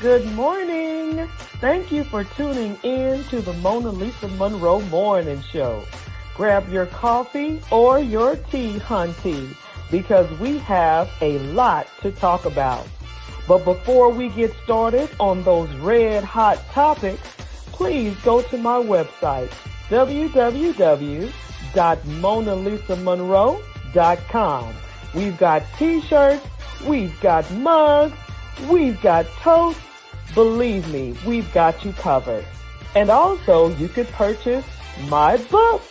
Good morning. Thank you for tuning in to the MonaLisa Monroe Morning Show. Grab your coffee or your tea, hunty, because we have a lot to talk about. But before we get started on those red hot topics, please go to my website, www.monalisamonroe.com. We've got t-shirts, we've got mugs, we've got toast. Believe me, we've got you covered. And also, you could purchase my book,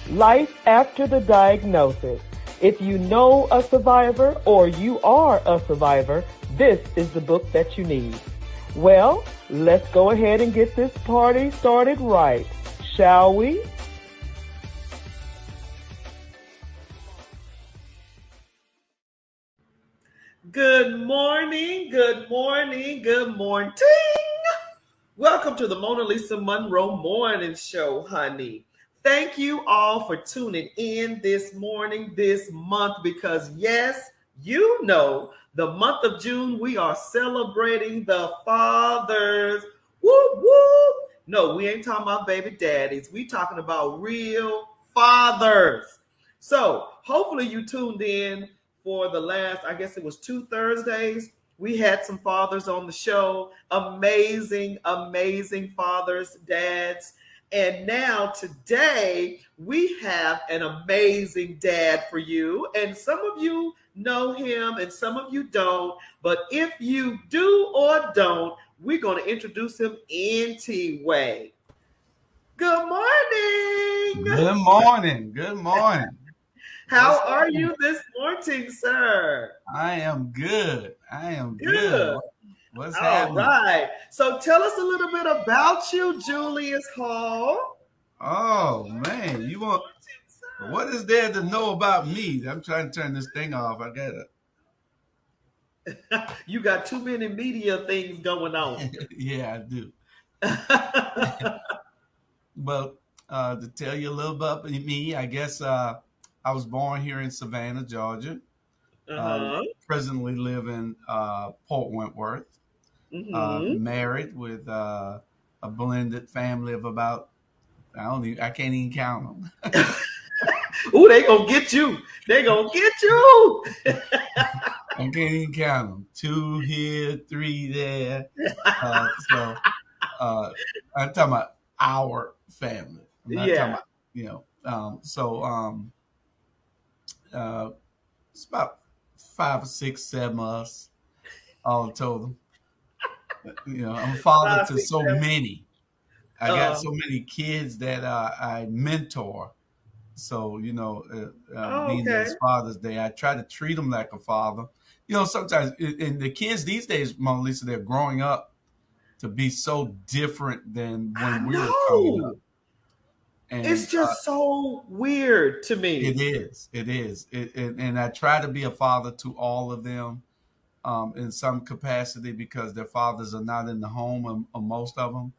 Life After the Diagnosis. If you know a survivor or you are a survivor, this is the book that you need. Well, let's go ahead and get this party started right, shall we? Good morning, good morning, good morning. Welcome to the MonaLisa Monroe Morning Show, honey. Thank you all for tuning in this morning, this month, because yes, you know, the month of June, we are celebrating the fathers. Whoop, whoop. No, we ain't talking about baby daddies. We talking about real fathers. So hopefully you tuned in for the last, I guess it was 2 Thursdays. We had some fathers on the show, amazing, amazing fathers, dads. And now today we have an amazing dad for you. And some of you know him and some of you don't. But if you do or don't, we're going to introduce him anyway. Good morning. Good morning. Good morning. How are you this morning, sir? I am good. I am Good. good. What's All happening? right. So tell us a little bit about you, Julius Hall. Oh man, what is there to know about me? I'm trying to turn this thing off. I gotta You got too many media things going on. yeah, I do. But to tell you a little about me, I guess I was born here in Savannah, Georgia. Uh-huh. Presently live in Port Wentworth. Mm-hmm. Married with a blended family of about I can't even count them. Ooh, they gonna get you. They gonna get you. I can't even count them. 2 here, 3 there. So I'm talking about our family. I'm not talking Yeah. about uh, it's about 5 or 6, 7 of us all told. I'm a father Five, to six, so seven. many. I got so many kids that I mentor. So, being that Okay. it's Father's Day, I try to treat them like a father. Sometimes, and the kids these days, Mona Lisa, they're growing up to be so different than I when we were coming up. know. And It's just so weird to it me. is, and I try to be a father to all of them in some capacity because their fathers are not in the home, or most of them.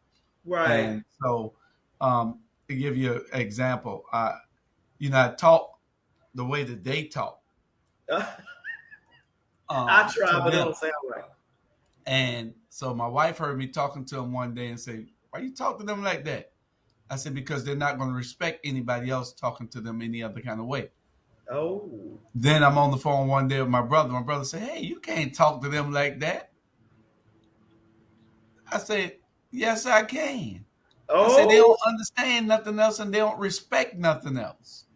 Right. And so, to give you an example, I talk the way that they talk I try, to but it them. don't sound right. And so my wife heard me talking to them one day and say, "Why you talk to them like that?" I said, "Because they're not going to respect anybody else talking to them any other kind of way." Oh. Then I'm on the phone one day with my brother. My brother said, "Hey, you can't talk to them like that." I said, "Yes, I can." I said, "They Oh. don't understand nothing else and they don't respect nothing else."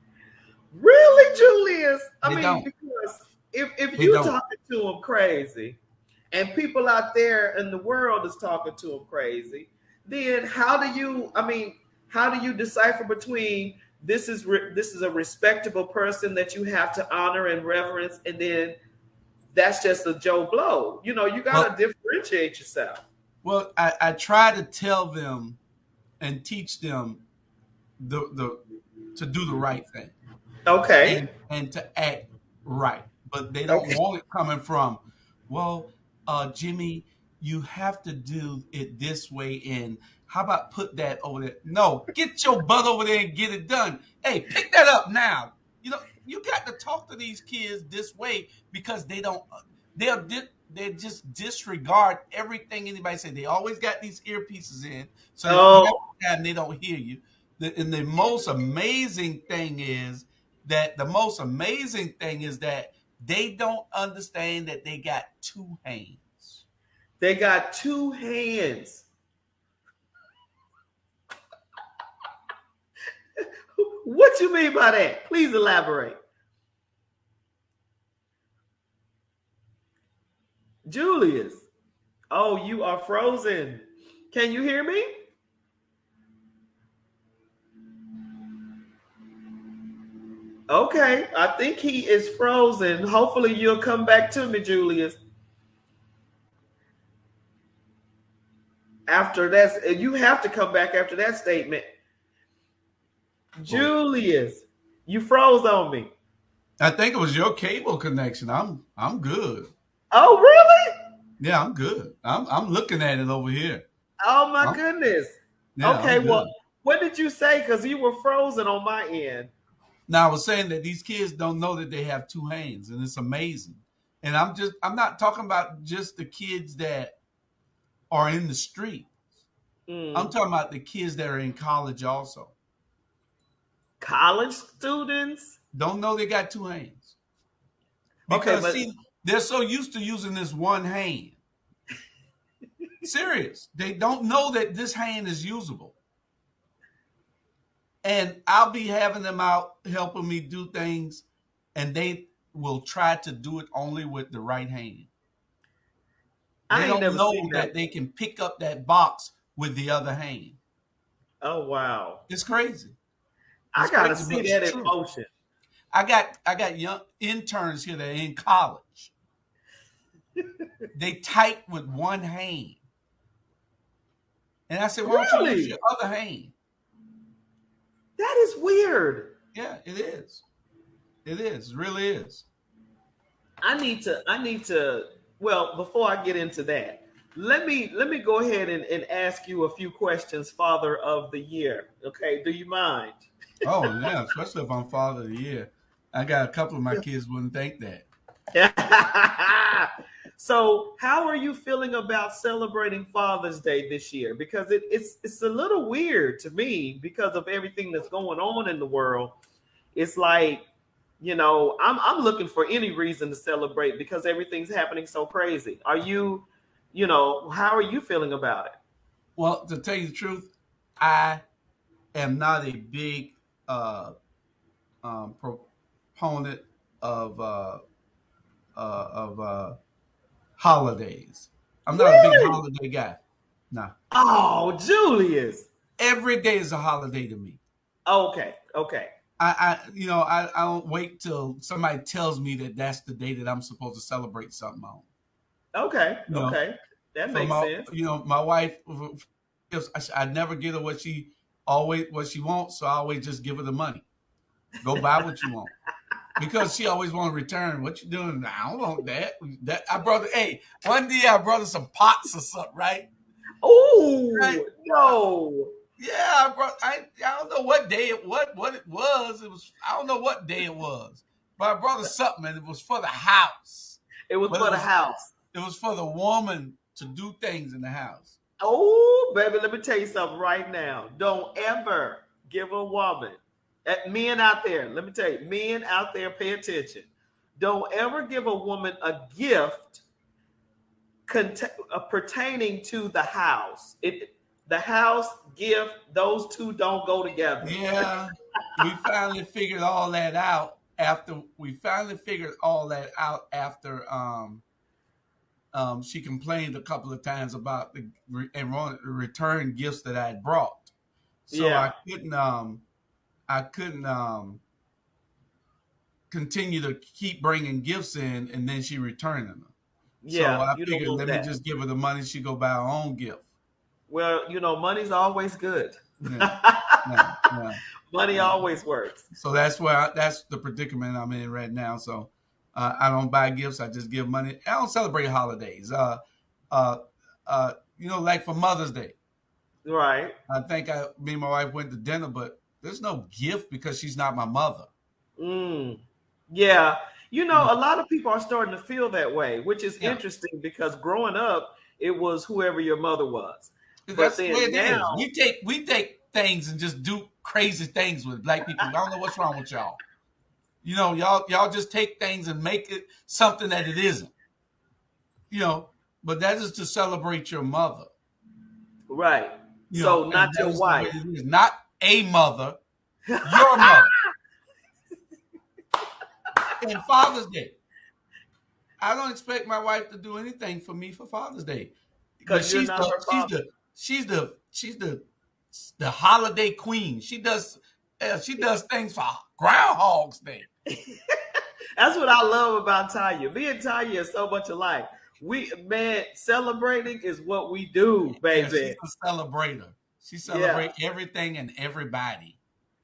Really, Julius? I They mean, don't. because if They you don't. talking to them crazy, and people out there in the world is talking to them crazy, then how do you? I mean, how do you decipher between this is a respectable person that you have to honor and reverence, and then that's just a Joe Blow? You got Well, to differentiate yourself. I try to tell them and teach them the to do the right thing Okay. and to act right. But they don't Okay. want it coming from, well, Jimmy, you have to do it this way. And how about put that over there? No, get your butt over there and get it done. Hey, pick that up now. You got to talk to these kids this way because they don't. They're they just disregard everything anybody says. They always got these earpieces in, so half Oh, the time they don't hear you. And the most amazing thing is that they don't understand that they got two hands. they got two hands. What you mean by that? Please elaborate. Julius. Oh, you are frozen. Can you hear me? Okay, I think he is frozen. Hopefully, you'll come back to me, Julius. After that, you have to come back after that statement. Well, Julius, you froze on me. I think it was your cable connection. I'm good. Oh, really? Yeah, I'm good. I'm looking at it over here. Oh, my I'm, goodness. yeah, Okay, I'm good. well, what did you say? Because you were frozen on my end. Now I was saying that these kids don't know that they have two hands, and it's amazing. And I'm not talking about just the kids that are in the street. I'm Mm. talking about the kids that are in college also. College students? Don't know they got two hands. Okay, Because but see, they're so used to using this one hand. Serious. They don't know that this hand is usable. And I'll be having them out helping me do things, and they will try to do it only with the right hand. They I ain't don't never seen know that. that they can pick up that box with the other hand. Oh, wow. It's crazy. I It's got to crazy, see but it's that in true. motion. I got young interns here that are in college. They type with one hand. And I said, why don't you use Really? your other hand? That is weird. Yeah, it is. It is. It really is. I need to well, before I get into that, let me go ahead and ask you a few questions, Father of the Year. Okay, do you mind? Oh, yeah, especially if I'm father of the year. I got a couple of my kids wouldn't think that. So, how are you feeling about celebrating Father's Day this year? Because it's a little weird to me because of everything that's going on in the world. It's like, I'm looking for any reason to celebrate because everything's happening so crazy. Are you, how are you feeling about it? Well, to tell you the truth, I am not a big uh, proponent of holidays. I'm not a big Really? holiday guy. Nah, Oh, Julius. every day is a holiday to me. Okay, okay, I don't wait till somebody tells me that that's the day that I'm supposed to celebrate something on. okay, You know, okay. That for makes my, sense. my wife, I never give her what she wants, so I always just give her the money. Go buy what you want. Because she always want to return. What you doing? I don't want that. That I brought. Hey, one day I brought her some pots or something, right? Right. Oh no. Yeah, I brought. I don't know what day what it was. It was. I don't know what day it was, but I brought her something, and it was for the house. It was But for the house. it was for the woman to do things in the house. Oh, baby, let me tell you something right now. Don't ever give a woman, men out there, let me tell you, men out there, pay attention. Don't ever give a woman a gift pertaining to the house. The house gift, those two don't go together. Yeah, we finally figured all that out after she complained a couple of times about the return gifts that I had brought. So Yeah, I couldn't continue to keep bringing gifts in, and then she returning them. So yeah, I you don't figured, want let me that. just give her the money. She go buy her own gift. Well, money's always good. Yeah, yeah, yeah, Money yeah. always works. So that's the predicament I'm in right now. So I don't buy gifts. I just give money. I don't celebrate holidays. Uh, like for Mother's Day. Right. I think me and my wife went to dinner, but there's no gift because she's not my mother. Mm. Yeah. You know, A lot of people are starting to feel that way, which is yeah, interesting because growing up, it was whoever your mother was. But that's the way then it is. now, We take things and just do crazy things with black people. I don't know what's wrong with y'all. You know, y'all just take things and make it something that it isn't. You know, but that is to celebrate your mother. right. You know, So and not that your is the way wife. it is. Not a mother, your mother. And Father's Day, I don't expect my wife to do anything for me for Father's Day, but Because you're not her father. she's the holiday queen. She does things for Groundhog's Day. That's what I love about Tanya. Me and Tanya are so much alike. We man, celebrating is what we do, Yeah, she's baby. a celebrator. She Yeah, celebrates everything and everybody.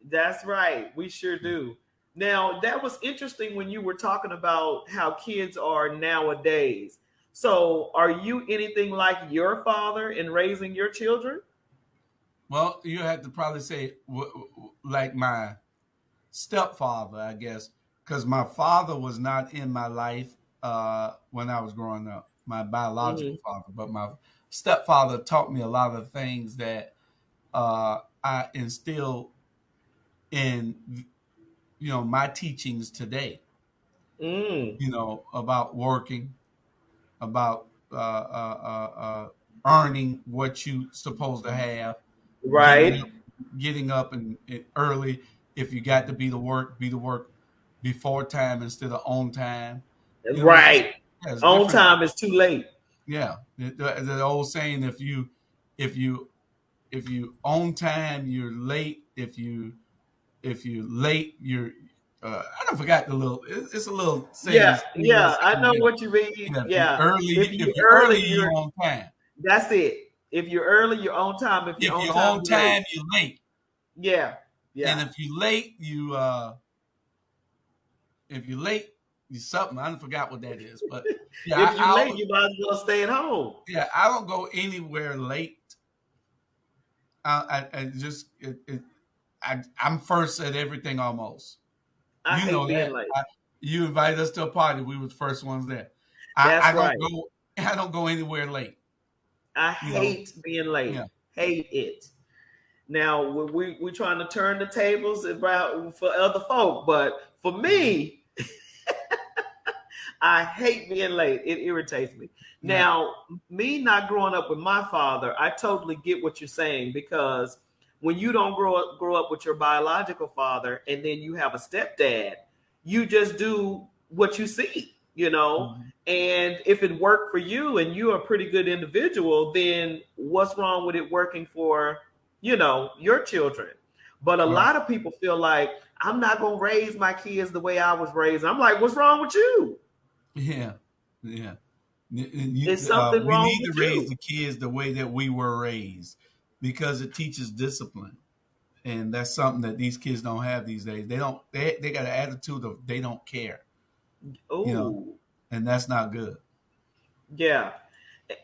that's right. We sure do. Now, that was interesting when you were talking about how kids are nowadays. So, are you anything like your father in raising your children? Well, you have to probably say like my stepfather, I guess, because my father was not in my life when I was growing up, my biological Hmm. father, but my stepfather taught me a lot of things that I instill in my teachings today. Mm, About working, about earning what you supposed to have, getting right, up, getting up and early. If you got to be to work before time instead of on time. It's just right. yeah, it's On different. time is too late. Yeah, the old saying: if you if you on time, you're late. If you late, you're I don't forgot the little. It's a little saying. Yeah, yeah. I know what you mean. Yeah, if you Yeah. early, If if you're you're early, early, you're you're on time. that's it. If you're early, you're on time. If you're If on you're time, on you're late. time, you're late. Yeah, And yeah. if you're late, you something. I don't forgot what that is, but yeah, If you're late, you might as well stay at home. I don't go anywhere late. I just I'm first at everything almost. I You hate know being that. late. You invited us to a party. We were the first ones there. I, That's I don't right. go. I don't go anywhere late. I You know. hate being late. Yeah. Hate it. Now we trying to turn the tables about for other folk, but for Mhm. me, I hate being late. It irritates me. Yeah. Now, me not growing up with my father, I totally get what you're saying because when you don't grow up with your biological father and then you have a stepdad, you just do what you see, you know? Mhm. And if it worked for you and you're a pretty good individual, then what's wrong with it working for, your children? But a Right. lot of people feel like I'm not going to raise my kids the way I was raised. I'm like, what's wrong with you? Yeah. Yeah. Is something We wrong need to with raise you? the kids the way that we were raised because it teaches discipline, and that's something that these kids don't have these days. They don't. They got an attitude of they don't care, you know, Oh, and that's not good. yeah.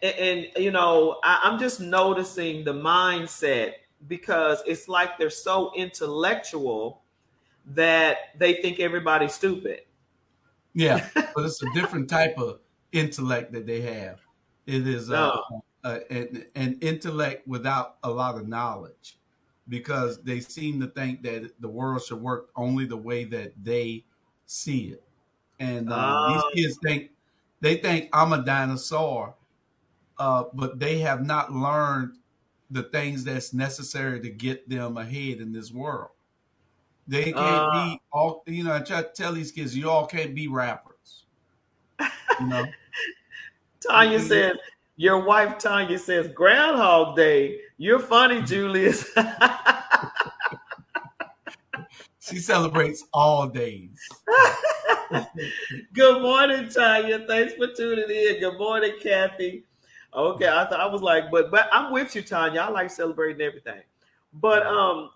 I'm just noticing the mindset because it's like they're so intellectual that they think everybody's stupid. Yeah, but it's a different type of intellect that they have. It is No. an intellect without a lot of knowledge, because they seem to think that the world should work only the way that they see it. And these Uh, kids think I'm a dinosaur, but they have not learned the things that's necessary to get them ahead in this world. They can't uh, be all. I try to tell these kids, you all can't be rappers. You know, Tanya says, your wife Tanya says, Groundhog Day. You're funny, Julius. she celebrates all days. Good morning, Tanya. Thanks for tuning in. Good morning, Kathy. Okay, I was like, but I'm with you, Tanya. I like celebrating everything. But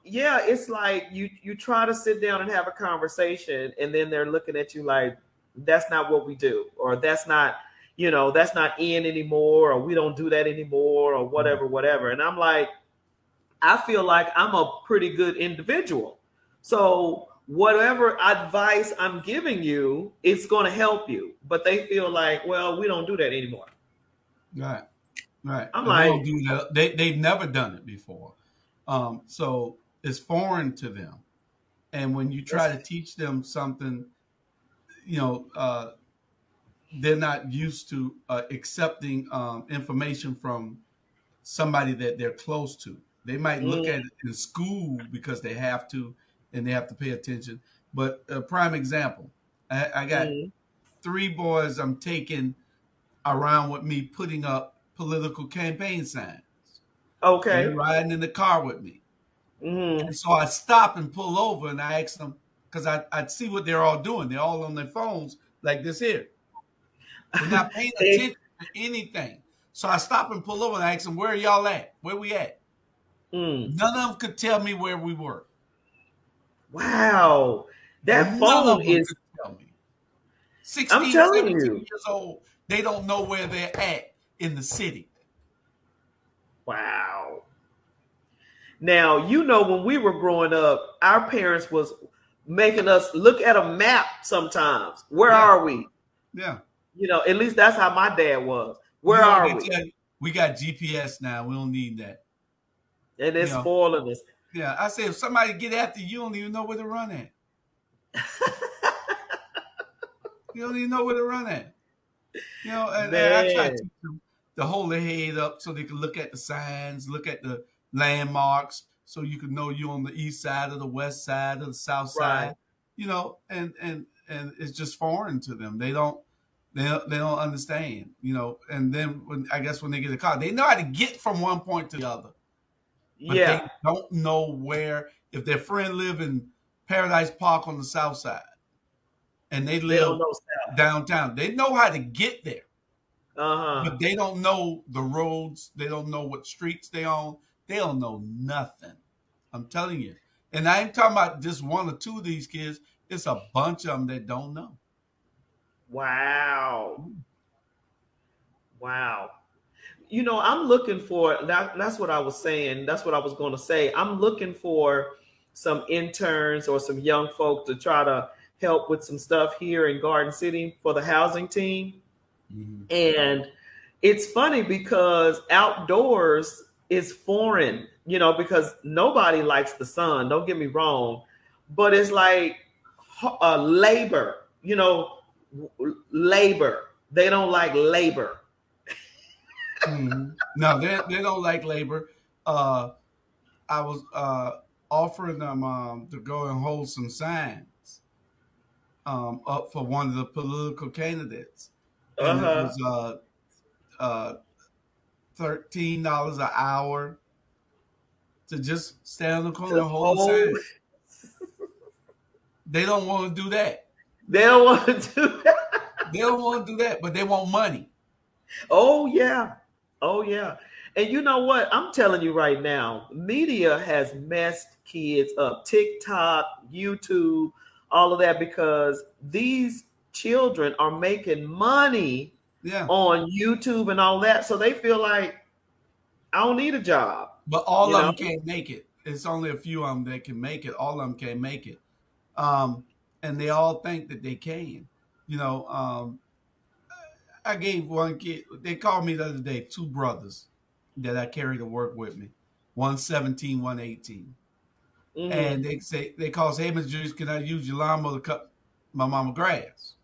yeah, it's like you try to sit down and have a conversation, and then they're looking at you like that's not what we do, or that's not in anymore, or we don't do that anymore, or Right. whatever, whatever. And I'm like, I feel like I'm a pretty good individual. So whatever advice I'm giving you, it's going to help you. But they feel like, well, we don't do that anymore. Right. Right. I'm And we don't like, do that. They've never done it before. So it's foreign to them. And when you try to teach them something, you know, they're not used to accepting information from somebody that they're close to. They might look mm, at it in school because they have to, and they have to pay attention. But a prime example, I got mm, 3 boys I'm taking around with me putting up political campaign signs. They're okay. riding in the car with me. Mm. And so I stop and pull over and I ask them, because I'd see what they're all doing. They're all on their phones like this here. They're not paying They, attention to anything. So I stop and pull over and I ask them, where are y'all at? Where we at? mm. None of them could tell me where we were. Wow. That None phone of them is, could tell me. I'm 16, telling 17 you. years old, they don't know where they're at in the city. Wow. Now, when we were growing up, our parents was making us look at a map sometimes. Where Yeah, are we? yeah. At least that's how my dad was. You Where know what are they we? tell you? We got GPS now. We don't need that. And You it's know, spoiling us. yeah. I say if somebody get after you, you don't even know where to run at. You don't even know where to run at. And I try to Man, teach them to hold their head up so they can look at the signs, look at the landmarks, so you can know you're on the east side or the west side or the south right. side. And it's just foreign to them. They don't understand. And then when they get a car, they know how to get from one point to the other, but they Yeah, don't know where. If their friend live in Paradise Park on the south side and they they don't live know South. downtown, they know how to get there, Uh-huh. but they don't know the roads. They don't know what streets they on. They don't know nothing. I'm telling you. And I ain't talking about just one or two of these kids. It's a bunch of them that don't know. Wow. Wow. I'm looking for that's what I was saying. That's what I was going to say. I'm looking for some interns or some young folk to try to help with some stuff here in Garden City for the housing team. Mm-hmm. And it's funny because outdoors is foreign, because nobody likes the sun. Don't get me wrong. But it's like labor, labor. They don't like labor. Mm-hmm. No, they don't like labor. Uh, I was offering them to go and hold some signs up for one of the political candidates, and it Uh-huh. was uh, $13 an hour to just stand on the corner To and hold a hold. sign. They don't want to do that. They don't want to do that. They don't want to do that, but they want money. Oh yeah. Oh yeah. And you know what? I'm telling you right now, media has messed kids up. TikTok, YouTube, all of that, because these children are making money Yeah, on YouTube and all that. So they feel like I don't need a job, but all you of know? them can't make it. It's only a few of them that can make it. All of them can't make it, and they all think that they can. You know, I gave one kid. They called me the other day. 2 brothers that I carry to work with me. One 17, one 18. Hmm. And they call say, hey, Mr. Julius, can I use your lawnmower to cut my mama grass?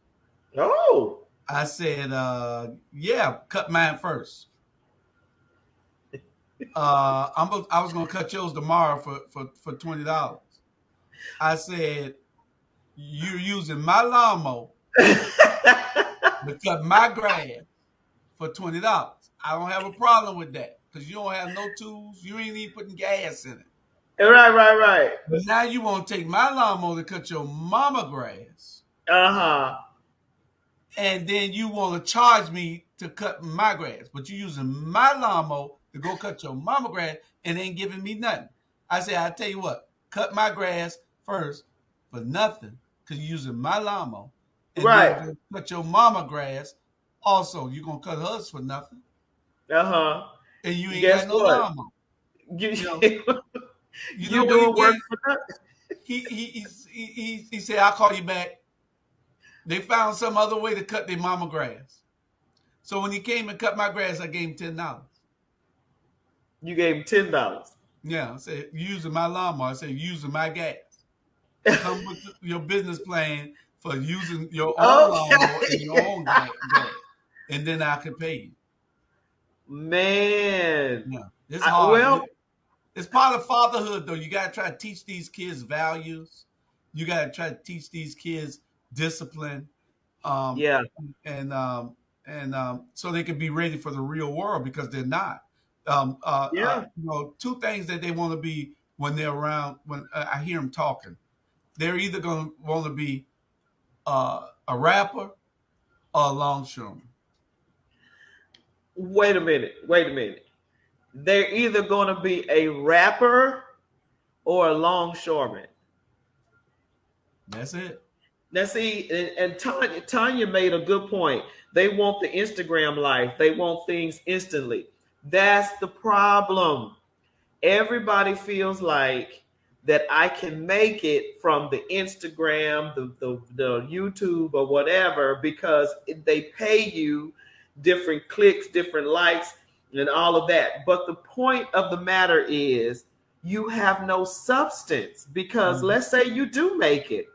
Oh. I said, yeah, cut mine first. I was gonna cut yours tomorrow for $20. I said, you're using my lawnmower to cut my grass for $20. I don't have a problem with that because you don't have no tools. You ain't even putting gas in it. Right, right, right. But now you want to take my lawnmower to cut your mama grass, Uh-huh. and then you want to charge me to cut my grass, but you're using my lawnmower to go cut your mama grass and ain't giving me nothing. I say, I tell you what, cut my grass first for nothing because you're using my lawnmower, and then Right. go cut your mama grass. Also, you're gonna cut hers for nothing, Uh-huh. and you ain't Guess got no what? lawnmower. You You know, you know you what he doing work did? for nothing. he said, "I'll call you back." They found some other way to cut their mama grass. So when he came and cut my grass, I gave him $10. You gave him $10. Yeah, I said, using my lawnmower. I said, using my gas. Come with your business plan for using your own lawnmower and your Okay. own gas. And then I could pay you. Man. Yeah, it's hard. Well, It's part of fatherhood, though. You got to try to teach these kids values. You got to try to teach these kids discipline. Um, yeah. and so they can be ready for the real world because they're not. Yeah. Two things that they want to be when they're around. When I hear them talking, they're either going to want to be a rapper or a longshoreman. Wait a minute. Wait a minute. They're either going to be a rapper or a longshoreman. That's it. Now, see, and Tanya made a good point. They want the Instagram life. They want things instantly. That's the problem. Everybody feels like that I can make it from the Instagram, the YouTube, or whatever because they pay you different clicks, different likes, and all of that. But the point of the matter is you have no substance because Mhm. let's say you do make it.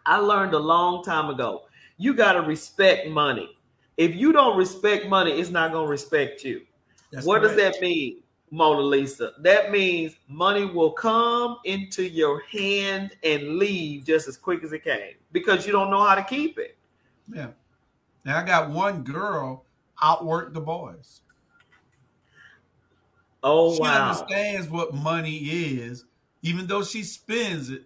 I learned a long time ago. You got to respect money. If you don't respect money, it's not going to respect you. That's What does correct. that mean, Mona Lisa? That means money will come into your hand and leave just as quick as it came because you don't know how to keep it. Yeah. Now I got one girl outwork the boys. Oh, She wow. understands what money is, even though she spends it.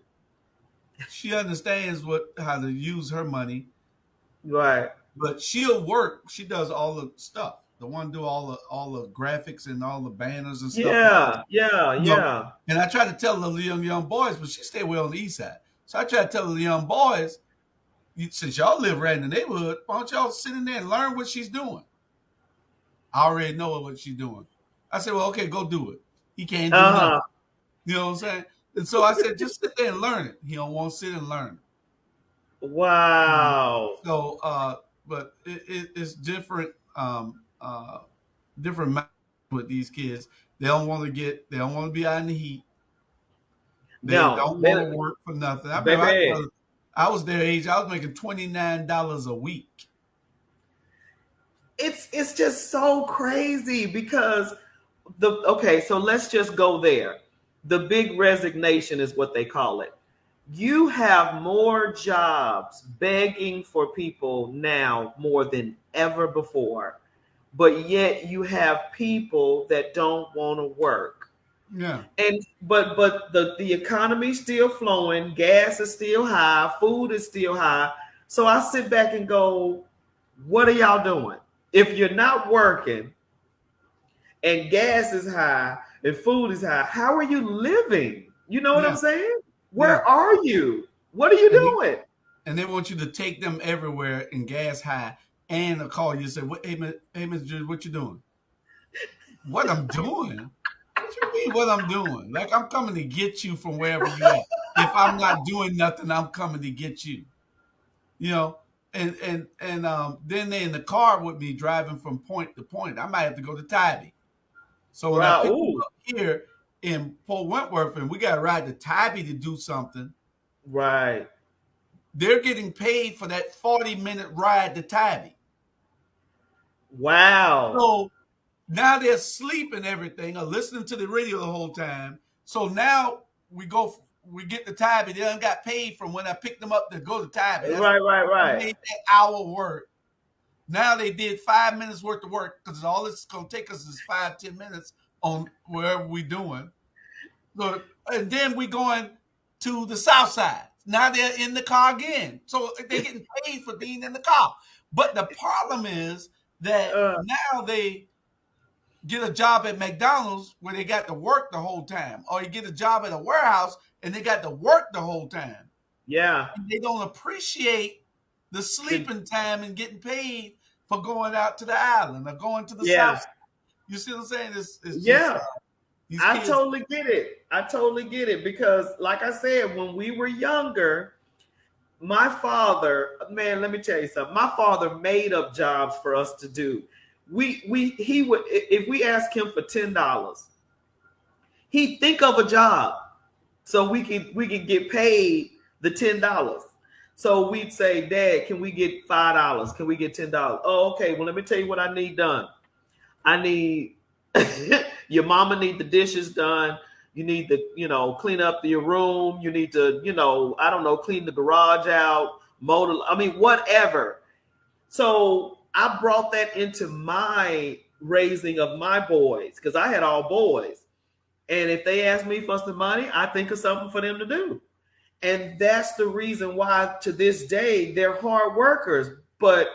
She understands how to use her money, Right. but she'll work. She does all the stuff. The one do all the graphics and all the banners and stuff like that. Yeah. Yeah. You know, Yeah. and I try to tell the young boys, but she stay well on the east side. So I try to tell the young boys, since y'all live right in the neighborhood, why don't y'all sit in there and learn what she's doing? I already know what she's doing. I said, well, okay, go do it. He can't do nothing. Uh-huh. You know what I'm saying? And so I said, just sit there and learn it. He don't want to sit and learn it. Wow. So, but it's different, different with these kids. They don't want to be out in the heat. They No, don't want to work for nothing. I remember baby. I was their age. I was making $29 a week. It's just so crazy because so let's just go there. The big resignation is what they call it. You have more jobs begging for people now more than ever before, but yet you have people that don't want to work. Yeah, And but the economy's still flowing, gas is still high, food is still high. So I sit back and go, what are y'all doing? If you're not working and gas is high and food is high, how are you living? You know what I'm yeah, saying? yeah. Where are you? What are you And doing? they want you to take them everywhere in gas high and a call you and say, hey, Mr. Julius, what you doing? What I'm doing? What you mean what I'm doing? Like I'm coming to get you from wherever you at. If I'm not doing nothing, I'm coming to get you. You know, and then they in the car with me driving from point to point. I might have to go to Tybee. So when I Wow. pick them Ooh, up here in Port Wentworth and we got to ride to Tybee to do something, right. they're getting paid for that 40-minute ride to Tybee. Wow. So now they're sleeping everything or listening to the radio the whole time. So now we get the Tybee. They done got paid from when I picked them up to go to Tybee. Right, right, I right. made that hour work. Now they did 5 minutes worth of work because all it's going to take us is 5-10 minutes on wherever we doing. So, and then we going to the south side. Now they're in the car again. So they're getting paid for being in the car. But the problem is that Uh, now they get a job at McDonald's where they got to work the whole time. Or you get a job at a warehouse and they got to work the whole time. yeah. And they don't appreciate the sleeping time and getting paid for going out to the island or going to the south Yeah. side. You see what I'm saying? It's just Yeah. These I kids. totally get it. I totally get it because, like I said, when we were younger, my father, man, let me tell you something. My father made up jobs for us to do. He would, if we ask him for $10, he'd think of a job so we could get paid the $10. So we'd say, Dad, can we get $5? Can we get $10? Oh, okay. Well, let me tell you what I need done. I need your mama need the dishes done. You need to, clean up your room. You need to, I don't know, clean the garage out, I mean, whatever. So I brought that into my raising of my boys because I had all boys. And if they ask me for some money, I think of something for them to do. And that's the reason why to this day they're hard workers, but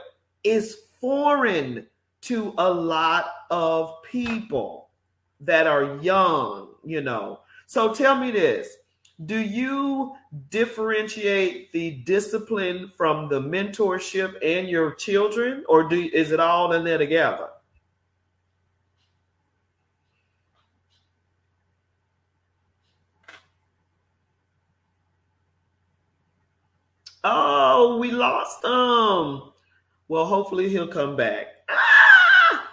it's foreign to a lot of people that are young. So tell me this. Do you differentiate the discipline from the mentorship and your children, or is it all in there together? Oh, we lost him. Well, hopefully he'll come back. Ah!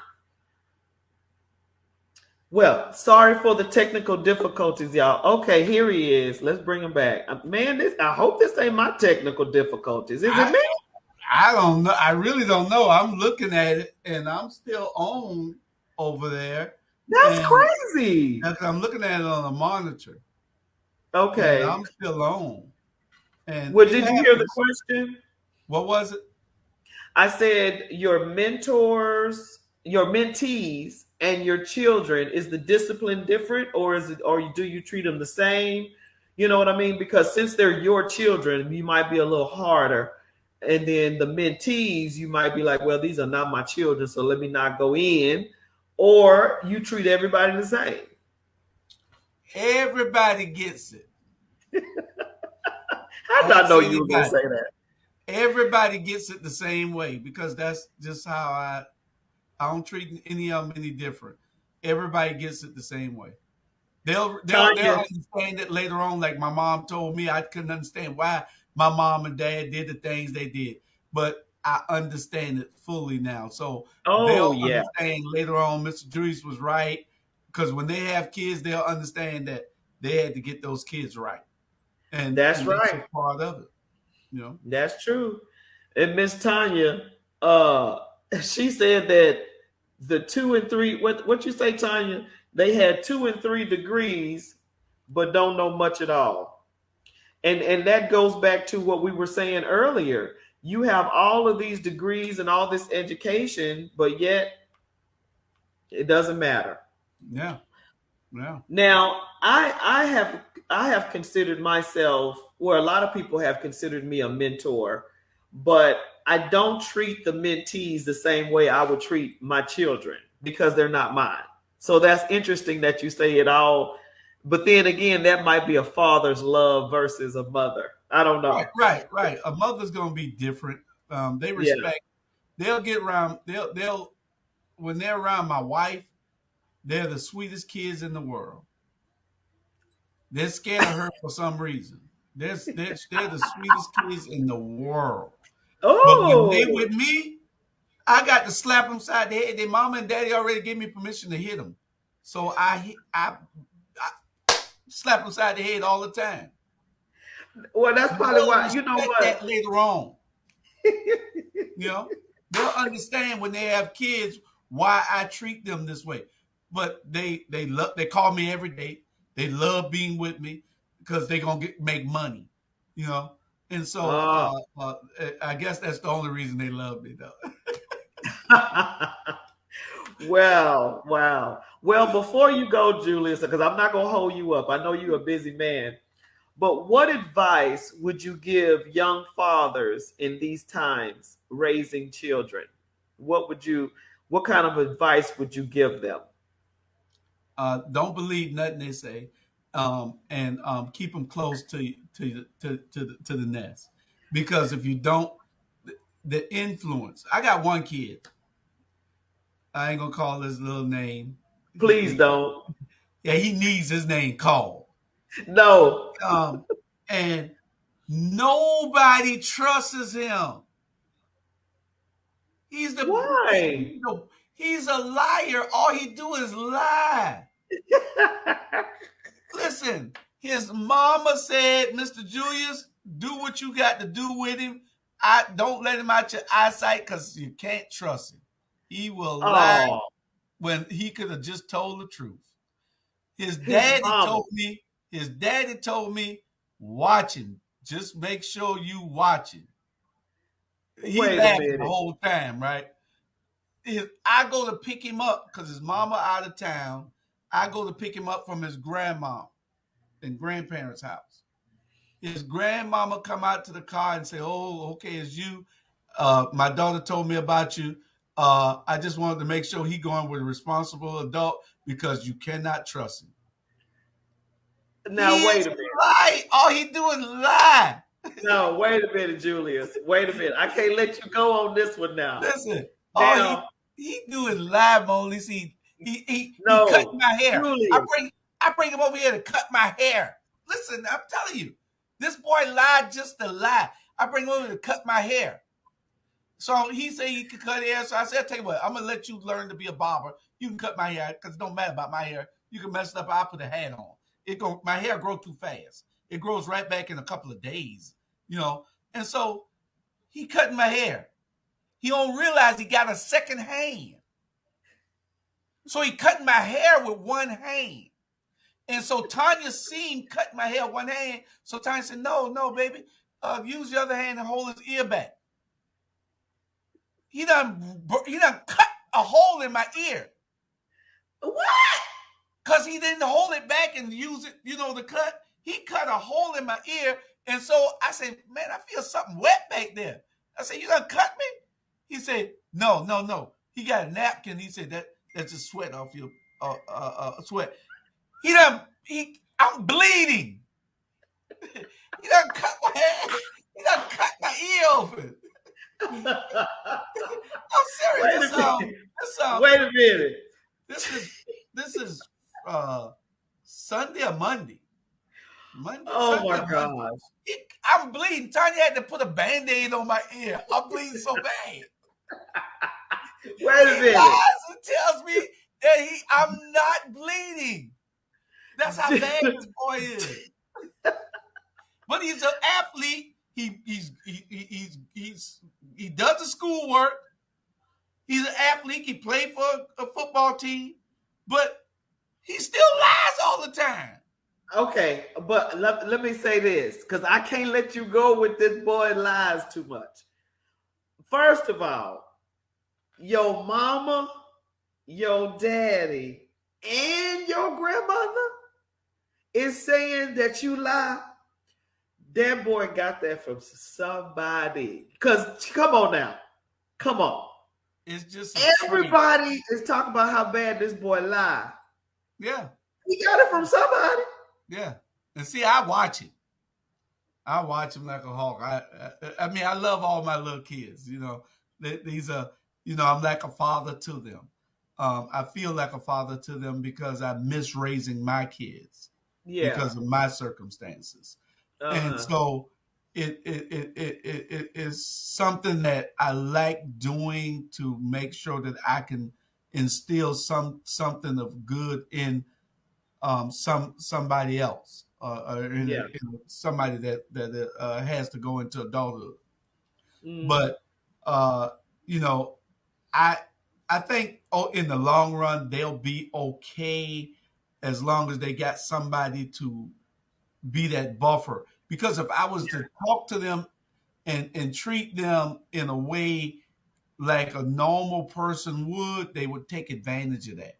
Well, sorry for the technical difficulties, y'all. Okay, here he is. Let's bring him back. Man, I hope this ain't my technical difficulties. Is it I me? I don't know. I really don't know. I'm looking at it, and I'm still on over there, That's and crazy. I'm looking at it on a monitor, and Okay. I'm still on, and Well, it did you hear the happens. question? What was it? I said your mentors, your mentees, and your children, is the discipline different, or is it, or do you treat them the same? You know what I mean? Because since they're your children, you might be a little harder, and then the mentees, you might be like, well, these are not my children, so let me not go in, or you treat everybody the same. Everybody gets it. I did not Ask know you were gonna anybody. say that. Everybody gets it the same way because that's just how I don't treat any of them any different. Everybody gets it the same way. They'll Tanya, understand it later on. Like my mom told me, I couldn't understand why my mom and dad did the things they did, but I understand it fully now. So oh they'll yeah, understand later on. Mr. Julius was right because when they have kids, they'll understand that they had to get those kids right, that's and that's a right. part of it. You know. That's true. And Miss Tanya, uh, she said that the 2 and 3, what you say, Tanya? They had 2 and 3 degrees, but don't know much at all. And that goes back to what we were saying earlier. You have all of these degrees and all this education, but yet it doesn't matter. Yeah. Yeah. Now, I have considered myself, or a lot of people have considered me a mentor, but I don't treat the mentees the same way I would treat my children because they're not mine. So that's interesting that you say it all, but then again, that might be a father's love versus a mother. I don't Right. know. Right. Right. A mother's gonna be different. They Yeah. respect. They'll get around. They'll when they're around my wife. They're the sweetest kids in the world. They're scared of her for some reason. They're the sweetest kids in the world. But when they Oh, with me, I got to slap them side the head. Their mama and daddy already gave me permission to hit them, so I slap them side the head all the time. well, that's And probably they'll why. You know respect what? that later on. You know, they'll understand when they have kids why I treat them this way. But they call me every day. They love being with me because they're gonna make money. You know, and so Oh. I guess that's the only reason they love me though. Well, wow. Well, before you go, Julius, because I'm not going to hold you up. I know you're a busy man. But what advice would you give young fathers in these times raising children? What kind of advice would you give them? Don't believe nothing they say, and keep them close to the nest because if you don't, the influence. I got one kid. I ain't gonna call his little name. Please don't. Yeah, he needs his name called. No. And nobody trusts him. He's the Why? he's a liar. All he do is lie. Listen, his mama said, Mr. Julius, do what you got to do with him. I don't let him out your eyesight because you can't trust him. He will lie Oh, when he could have just told the truth. His his daddy mama. told me, his daddy told me, watch him. Just make sure you watch him. He Wait a laughing the minute. whole time, right? I go to pick him up because his mama out of town. I go to pick him up from his grandma and grandparents' house. His grandmama come out to the car and say, "Oh, okay, it's you. My daughter told me about you. I just wanted to make sure he going with a responsible adult because you cannot trust him. Now He wait is a minute. lie. All he do is lie. No, wait a minute, Julius. Wait a minute. I can't let you go on this one now. Listen, all Now, he do is lie, MonaLisa. He cut no, my hair. Julius. I bring him over here to cut my hair. Listen, I'm telling you, this boy lied just to lie. I bring him over to cut my hair. So he said he could cut hair. So I said, I'll tell you what, I'm gonna let you learn to be a barber. You can cut my hair because it don't matter about my hair. You can mess it up. I'll put a hat on. My hair grow too fast. It grows right back in a couple of days, you know. And so he cutting my hair. He don't realize he got a second hand. So he cutting my hair with one hand. And so Tanya seen cutting my hair with one hand. So Tanya said, no, baby. Use the other hand and hold his ear back. He done cut a hole in my ear. What? Because he didn't hold it back and use it, to cut. He cut a hole in my ear. And so I said, man, I feel something wet back there. I said, you gonna cut me? He said, no. He got a napkin. He said, that's just sweat off your sweat. I'm bleeding. He done cut my hair. He done cut my ear open. I'm serious. Wait a minute. This is Sunday or Monday. Oh Sunday my or Monday. gosh. I'm bleeding. Tanya had to put a Band-Aid on my ear. I'm bleeding so bad. Wait a He minute. lies and tells me that I'm not bleeding. That's how bad this boy is. But he's an athlete. He does the schoolwork. He's an athlete. He played for a football team, but he still lies all the time. Okay, but let me say this because I can't let you go with this boy lies too much. First of all, your mama, your daddy, and your grandmother is saying that you lie. That boy got that from somebody. Because come on now. Come on. It's just everybody is talking about how bad this boy lied. Yeah. He got it from somebody. Yeah. And see, I watch him. I watch him like a hawk. I mean, I love all my little kids. I'm like a father to them. I feel like a father to them because I miss raising my kids because of my circumstances. And so it is something that I like doing to make sure that I can instill something of good in somebody else in somebody that has to go into adulthood. But I think in the long run they'll be okay as long as they got somebody to be that buffer. Because if I was to talk to them and treat them in a way like a normal person would, they would take advantage of that.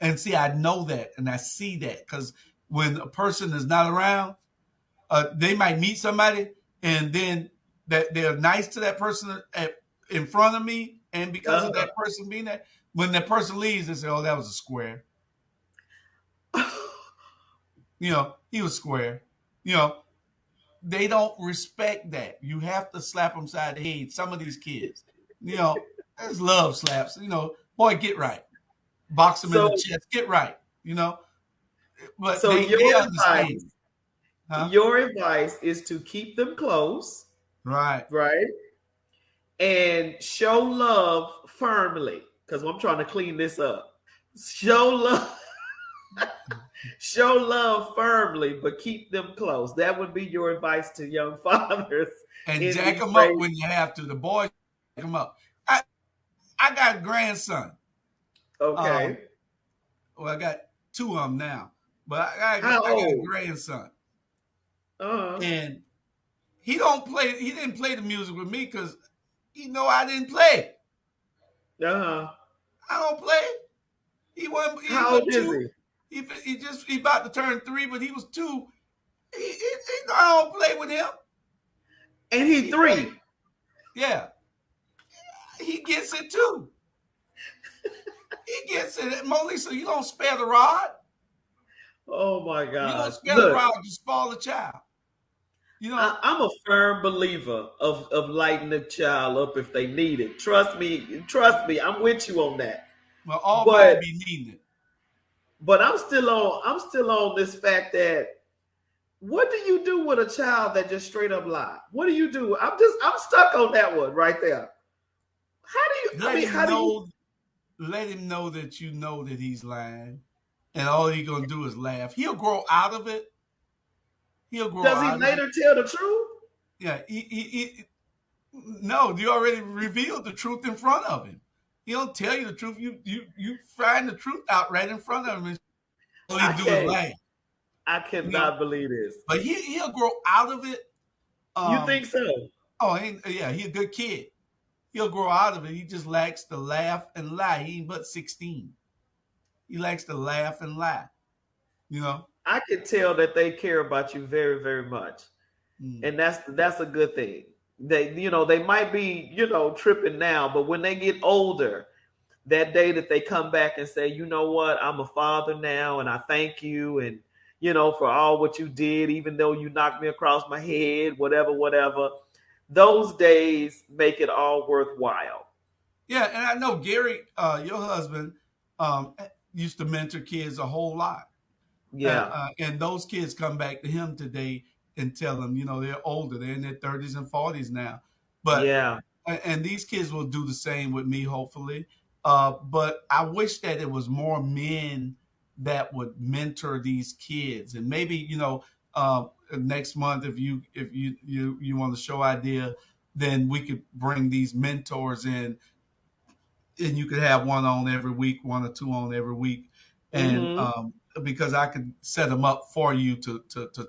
And see, I know that and I see that because when a person is not around, they might meet somebody and then that they're nice to that person in front of me, and because of that person being there, when that person leaves, they say, "Oh, that was a square." He was square. They don't respect that. You have to slap them side the head. Some of these kids, there's love slaps. Boy, get right. Box them in the chest. Get right. but So they understand, huh? your advice is to keep them close, Right. right? And show love firmly. Because I'm trying to clean this up. Show love, show love firmly, but keep them close. That would be your advice to young fathers And in jack these them up days. when you have to. The boys jack them up. I I got a grandson. Um, Okay. well, I got two of them now, but How I got a old? grandson, Uh-huh. and he don't play. He didn't play the music with me because he know I didn't play. Uh-huh. I don't play. He wasn't. He How was old is two. he? He about to turn three, but he was two. He know I don't play with him. And he He played. 3. Yeah, he gets it too. He gets it. MonaLisa, you don't spare the rod. Oh my You don't gosh. spare the Look, rod. You spoil the child. You know. I'm a firm believer of lighting the child up if they need it. Trust me, I'm with you on that. Well, all body But be needing it. I'm still on this fact that what do you do with a child that just straight up lie? What do you do? I'm stuck on that one right there. How do you I Let mean him how do you know. Let him know that you know that he's lying, and all he's gonna do is laugh. He'll grow out of it. He'll grow does he out of it. later tell the truth? Yeah. No, you already revealed the truth in front of him. He don't tell you the truth. You find the truth out right in front of him, and all he I do is can't laugh. I You know. cannot believe this. But he'll grow out of it. You Um. think so? Oh, yeah. He a good kid. He'll grow out of it. He just likes to laugh and lie. He ain't but 16. He likes to laugh and lie. You know. I can tell that they care about you very, very much. Mm. And that's a good thing. They might be, tripping now, but when they get older, that day that they come back and say, you know what, I'm a father now and I thank you and for all what you did, even though you knocked me across my head, whatever. Those days make it all worthwhile. Yeah, and I know Gary, your husband, um, used to mentor kids a whole lot, Yeah. and those kids come back to him today and tell them, they're older, they're in their 30s and 40s now, but Yeah. and these kids will do the same with me, hopefully. But I wish that it was more men that would mentor these kids, and maybe next month, if you want to show idea, then we could bring these mentors in, and you could have one on every week, one or two on every week, and Mm-hmm. because I could set them up for you to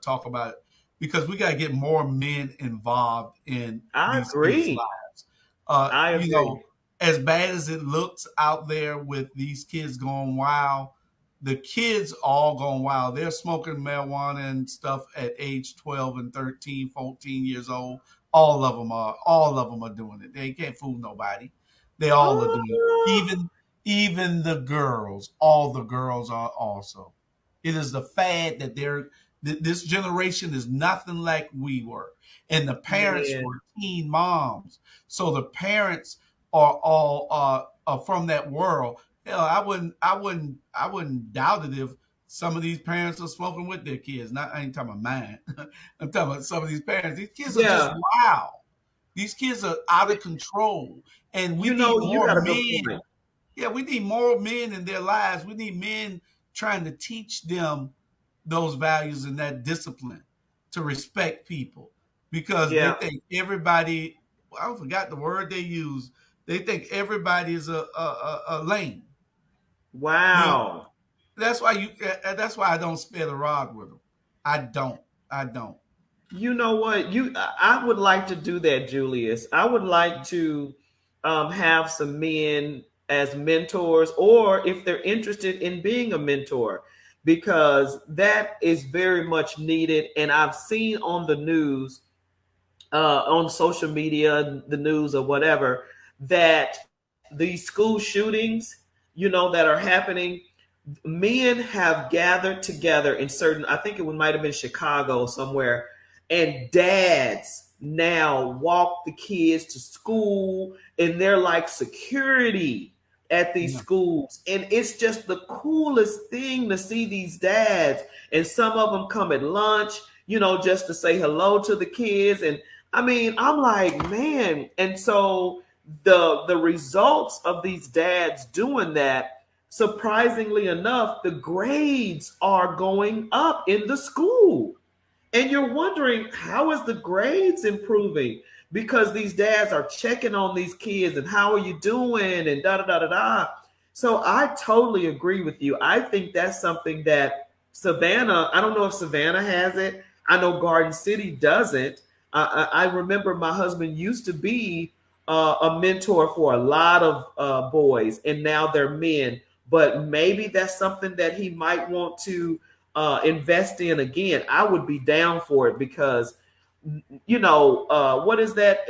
talk about it, because we got to get more men involved in I these kids' agree. lives. I agree. As bad as it looks out there with these kids going wild, the kids all going wild. They're smoking marijuana and stuff at age 12 and 13, 14 years old. All of them are doing it. They can't fool nobody. They all are doing it. Oh, Even the girls, all the girls are also. It is the fad that this generation is nothing like we were. And the parents man. were teen moms. So the parents are all are from that world. Hell, I wouldn't doubt it if some of these parents are smoking with their kids. Not I ain't talking about mine. I'm talking about some of these parents. These kids are just Yeah. wild. These kids are out of control, and we need You more got a good men. point. Yeah, we need more men in their lives. We need men trying to teach them those values and that discipline to respect people, because they Yeah. think everybody. I forgot the word they use. They think everybody is a lame. You know, Wow. that's why I don't spare the rod with them. I don't. I don't. You know what? I would like to do that, Julius. I would like to have some men as mentors, or if they're interested in being a mentor, because that is very much needed. And I've seen on the news, on social media, the news or whatever, that these school shootings, that are happening, men have gathered together in certain, I think it might have been Chicago somewhere, and dads now walk the kids to school and they're like security at these Yeah. schools. And it's just the coolest thing to see these dads. And some of them come at lunch, just to say hello to the kids. And I mean, I'm like, man. And so the results of these dads doing that, surprisingly enough, the grades are going up in the school. And you're wondering, how is the grades improving? Because these dads are checking on these kids and how are you doing and da da da da da. So I totally agree with you. I think that's something that Savannah, I don't know if Savannah has it. I know Garden City doesn't. I remember my husband used to be a mentor for a lot of boys, and now they're men. But maybe that's something that he might want to invest in again. I would be down for it because, what is that?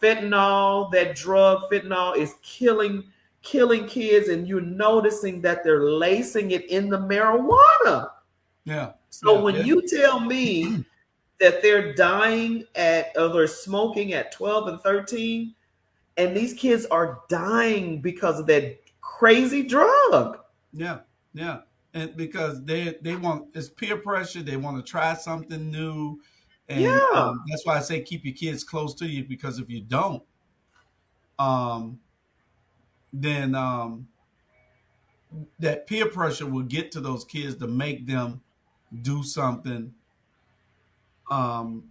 Fentanyl, that drug, fentanyl is killing kids, and you're noticing that they're lacing it in the marijuana. Yeah. So Yeah. when you tell me that they're dying or they're smoking at 12 and 13, and these kids are dying because of that crazy drug. Yeah. Yeah. And because they want, it's peer pressure, they want to try something new. And Yeah, that's why I say keep your kids close to you, because if you don't, um, then that peer pressure will get to those kids to make them do something um,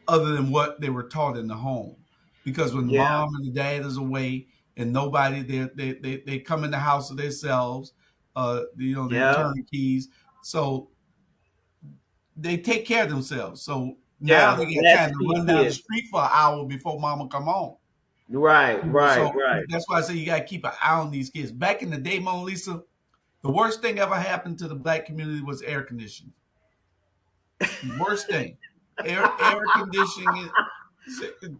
other than what they were taught in the home. Because when yeah, mom and the dad is away and nobody, they come in the house of themselves, they're yeah, turnkeys. So they take care of themselves. So now yeah. they got time to Latchkey run down the kids. street for an hour before mama come home. Right, right, So right. that's why I say you got to keep an eye on these kids. Back in the day, Mona Lisa, the worst thing ever happened to the black community was air conditioning. Worst thing, air conditioning.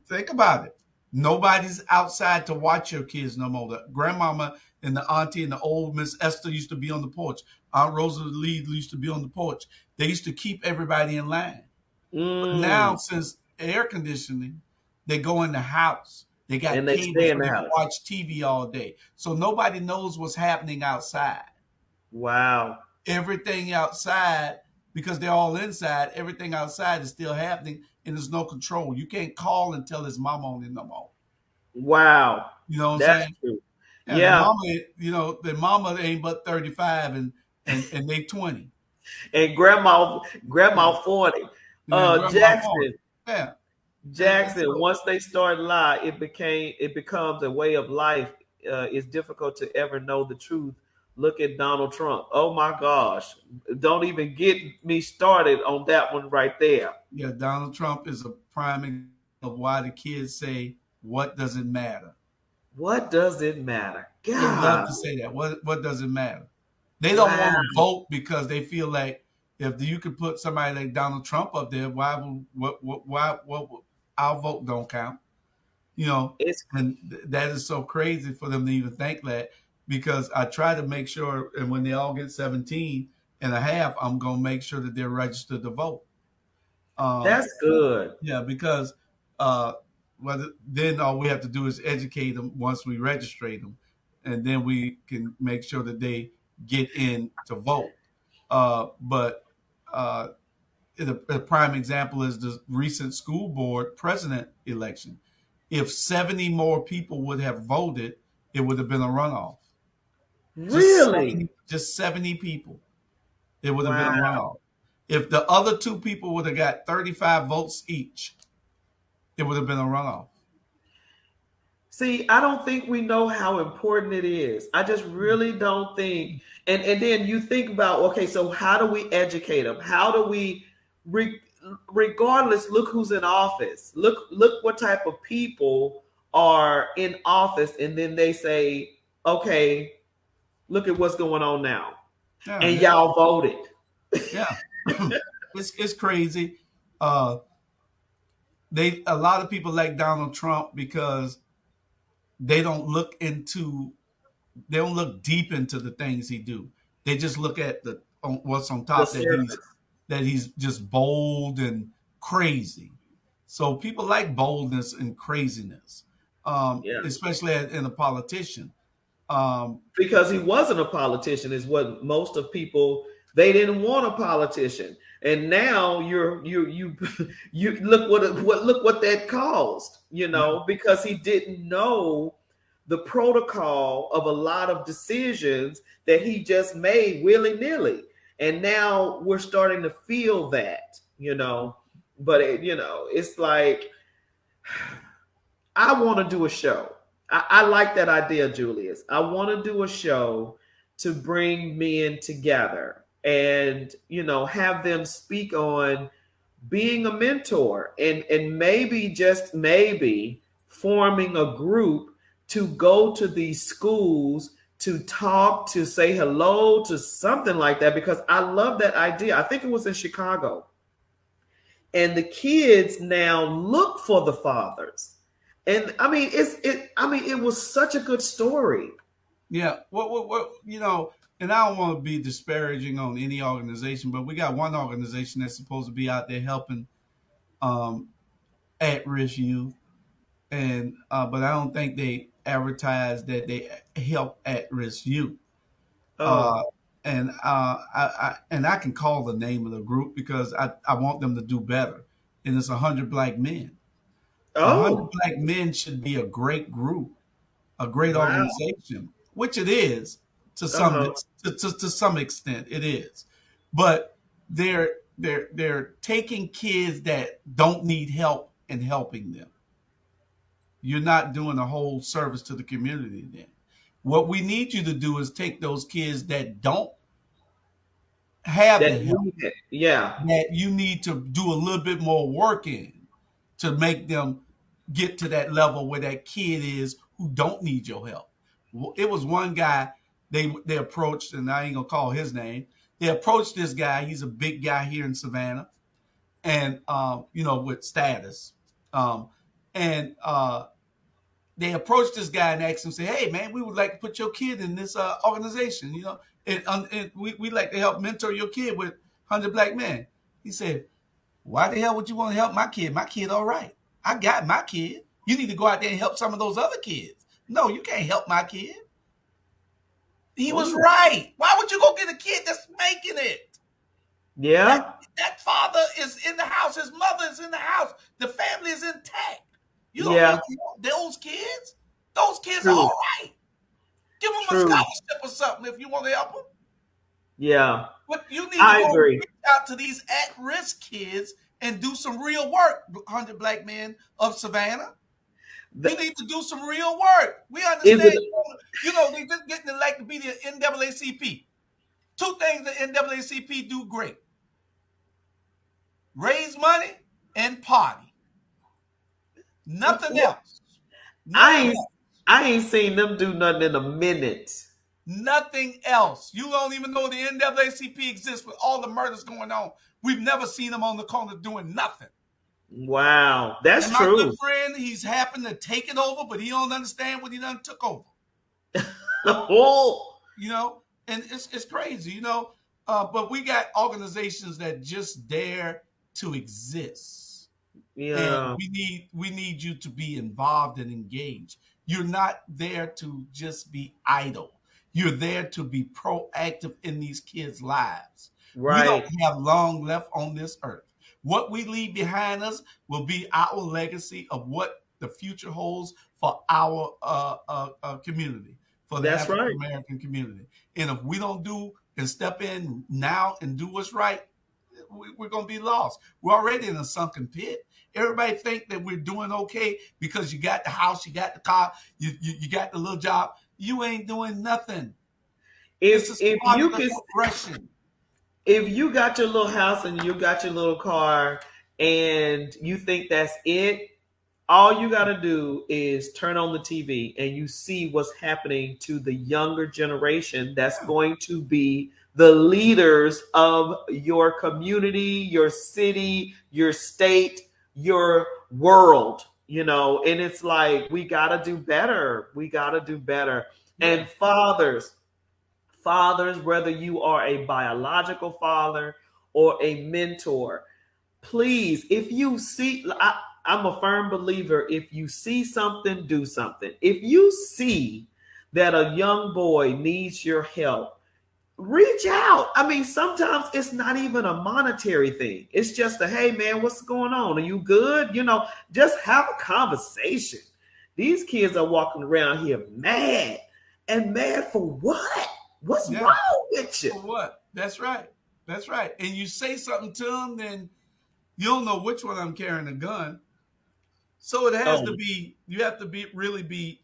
Think about it. Nobody's outside to watch your kids no more. The grandmama and the auntie and the old Miss Esther used to be on the porch. Aunt Rosa Lee used to be on the porch. They used to keep everybody in line. But now, Mm. since air conditioning, they go in the house. They got And they cable stay so in the they can house. watch TV all day. So nobody knows what's happening outside. Wow. Everything outside, because they're all inside, everything outside is still happening and there's no control. You can't call and tell his mama on it no more. Wow. You know what I'm That's saying? true. Yeah, the Yeah. mama, the mama ain't but 35 and they 20. And grandma Yeah. 40. And grandma 40. Jackson. Yeah. And Jackson, so once they start lie, it becomes a way of life. It's difficult to ever know the truth. Look at Donald Trump. Oh my gosh. Don't even get me started on that one right there. yeah, Donald Trump is a prime example of why the kids say, what does it matter? What does it matter? They love God. to say that. What does it matter? They don't Wow. want to vote because they feel like if you could put somebody like Donald Trump up there, why would what our vote don't count? You know, It's and that is so crazy for them to even think that, because I try to make sure, and when they all get 17 and a half, I'm gonna make sure that they're registered to vote. Um, that's good. yeah, because uh, then all we have to do is educate them once we register them, and then we can make sure that they get in to vote. But a prime example is the recent school board president election. If 70 more people would have voted, it would have been a runoff. Really? Just 70 people, it would have been a Wow. runoff. If the other two people would have got 35 votes each, it would have been a runoff. See, I don't think we know how important it is. I just really don't think. And then you think about, okay, so how do we educate them? How do we, re, regardless, look who's in office. Look what type of people are in office, and then they say, okay, look at what's going on now, Yeah, and y'all voted. yeah. It's crazy. Uh, a lot of people like Donald Trump because they don't look into they don't look deep into the things he do. They just look at what's on The top, surface. that he's just bold and crazy. So people like boldness and craziness. Yeah. especially in a politician. Um, Because he wasn't a politician is what most of people, they didn't want a politician. And now you you look what that caused, yeah, because he didn't know the protocol of a lot of decisions that he just made willy-nilly. And now we're starting to feel that. But it's like I want to do a show. I like that idea, Julius. I want to do a show to bring men together and have them speak on being a mentor and maybe just maybe forming a group to go to these schools to talk, to say hello, to something like that, because I love that idea. I think it was in Chicago, and the kids now look for the fathers. And I mean, it was such a good story. yeah. And I don't want to be disparaging on any organization, but we got one organization that's supposed to be out there helping um, at-risk youth, and but I don't think they advertise that they help at-risk youth. Uh, Oh, and I can call the name of the group because I want them to do better. And it's 100 Black Men. 100 Black Men should be a great group, a great wow. organization, which it is to some Uh-huh. to some extent it is, but they're taking kids that don't need help and helping them. You're not doing a whole service to the community then. What we need you to do is take those kids that don't have That the help, need it. Yeah. that you need to do a little bit more work in to make them get to that level where that kid is who don't need your help. It was one guy they approached, and I ain't gonna call his name. They approached this guy. He's a big guy here in Savannah, and with status. Um, and they approached this guy and asked him, say, "Hey, man, we would like to put your kid in this organization. And we like to help mentor your kid with 100 Black Men." He said, "Why the hell would you want to help my kid? My kid, all right. I got my kid. You need to go out there and help some of those other kids. No, you can't help my kid." He was Oh, right. Why would you go get a kid that's making it? That yeah. that father is in the house. His mother is in the house. The family is intact. You don't need Yeah. to help those kids. Those kids are True. all right. Give them a True. scholarship or something if you want to help them. Yeah. But you need to I go agree. reach out to these at-risk kids and do some real work. 100 Black Men of Savannah. You The, need to do some real work. We is understand, it they just getting elected to be the NAACP. Two things the NAACP do great: raise money and party. Nothing else. I Nothing ain't else. I ain't seen them do nothing in a minute. Nothing else. You don't even know the NAACP exists with all the murders going on. We've never seen them on the corner doing nothing. Wow. That's And my good true. friend, he's happened to take it over, but he don't understand what he done took over. Oh, You know, and it's crazy, But we got organizations that just dare to exist, and yeah. we need you to be involved and engaged. You're not there to just be idle. You're there to be proactive in these kids' lives. We don't Right. have long left on this earth. What we leave behind us will be our legacy of what the future holds for our community, for the That's African right. American community. And if we don't do and step in now and do what's right, we're going to be lost. We're already in a sunken pit. Everybody think that we're doing okay because you got the house, you got the car, you got the little job. You ain't doing nothing. This If is if part of you the can progression. if you got your little house and you got your little car and you think that's it, all you got to do is turn on the TV and you see what's happening to the younger generation that's Yeah. going to be the leaders of your community, your city, your state, your world, and it's like we got to do better. We got to do better. Yeah. And fathers, whether you are a biological father or a mentor, please, if you see, I'm a firm believer. If you see something, do something. If you see that a young boy needs your help, reach out. I mean, sometimes it's not even a monetary thing. It's just a, hey man, what's going on? Are you good? Just have a conversation. These kids are walking around here mad. And mad for what? What's Yeah. wrong with you? For what? That's right. That's right. And you say something to them, then you don't know which one I'm carrying a gun. So it has Oh, to be. You have to really be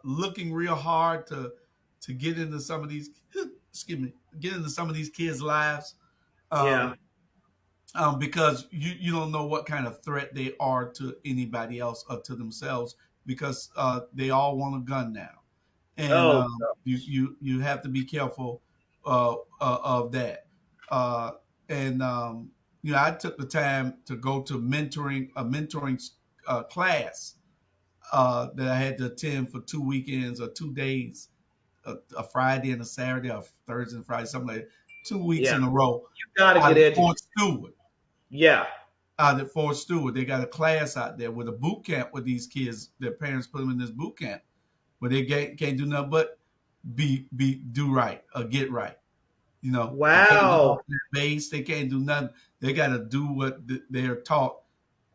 looking real hard to get into some of these. Excuse me. Get into some of these kids' lives, yeah. um, because you don't know what kind of threat they are to anybody else or to themselves, because they all want a gun now, and Oh, you have to be careful of that. Uh, and I took the time to go to mentoring class that I had to attend for 2 weekends or 2 days, a Friday and a Saturday, or Thursday and Friday, something like that, 2 weeks yeah. in a row You got to out get at educated. Fort Stewart. Yeah. They got a class out there with a boot camp with these kids. Their parents put them in this boot camp where they can't do nothing but do right or get right. They can't get off Wow. their base. They can't do nothing. They got to do what they're taught